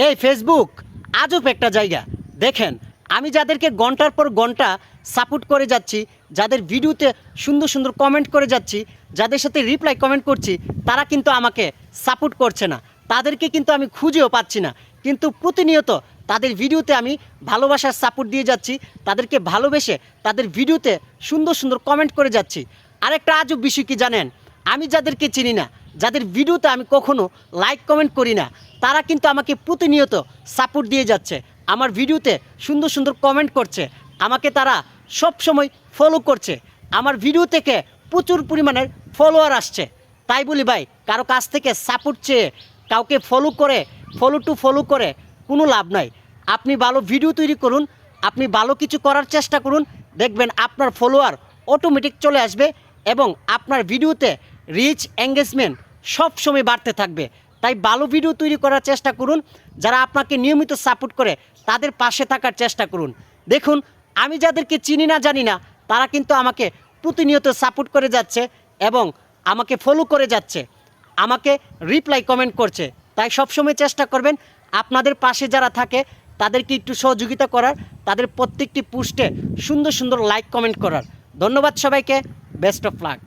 এই ফেসবুক আজব একটা জায়গা। দেখেন, আমি যাদেরকে ঘন্টার পর ঘন্টা সাপোর্ট করে যাচ্ছি, যাদের ভিডিওতে সুন্দর সুন্দর কমেন্ট করে যাচ্ছি, যাদের সাথে রিপ্লাই কমেন্ট করছি, তারা কিন্তু আমাকে সাপোর্ট করছে না। তাদেরকে কিন্তু আমি খুঁজেও পাচ্ছি না। কিন্তু প্রতিনিয়ত তাদের ভিডিওতে আমি ভালোবাসার সাপোর্ট দিয়ে যাচ্ছি, তাদেরকে ভালোবেসে তাদের ভিডিওতে সুন্দর সুন্দর কমেন্ট করে যাচ্ছি। আরেকটা আজব বিষয় কি জানেন, আমি যাদেরকে চিনি না, যাদের ভিডিওতে আমি কখনো লাইক কমেন্ট করি না, তারা কিন্তু আমাকে প্রতিনিয়ত সাপোর্ট দিয়ে যাচ্ছে, আমার ভিডিওতে সুন্দর সুন্দর কমেন্ট করছে, আমাকে তারা সব সময় ফলো করছে, আমার ভিডিও থেকে প্রচুর পরিমাণের ফলোয়ার আসছে। তাই বলি ভাই, কারো কাছ থেকে সাপোর্ট চেয়ে কাউকে ফলো করে কোনো লাভ নাই। আপনি ভালো ভিডিও তৈরি করুন, আপনি ভালো কিছু করার চেষ্টা করুন, দেখবেন আপনার ফলোয়ার অটোমেটিক চলে আসবে এবং আপনার ভিডিওতে রিচ এঙ্গেজমেন্ট সব সময় বাড়তে থাকবে। তাই ভালো ভিডিও তৈরি করার চেষ্টা করুন, যারা আপনাকে নিয়মিত সাপোর্ট করে তাদের পাশে থাকার চেষ্টা করুন। দেখুন, আমি যাদেরকে চিনি না জানি না, তারা কিন্তু আমাকে প্রতিনিয়ত সাপোর্ট করে যাচ্ছে এবং আমাকে ফলো করে যাচ্ছে, আমাকে রিপ্লাই কমেন্ট করছে। তাই সবসময় চেষ্টা করবেন আপনাদের পাশে যারা থাকে তাদেরকে একটু সহযোগিতা করার, তাদের প্রত্যেকটি পোস্টে সুন্দর সুন্দর লাইক কমেন্ট করার। ধন্যবাদ সবাইকে, বেস্ট অফ লাক।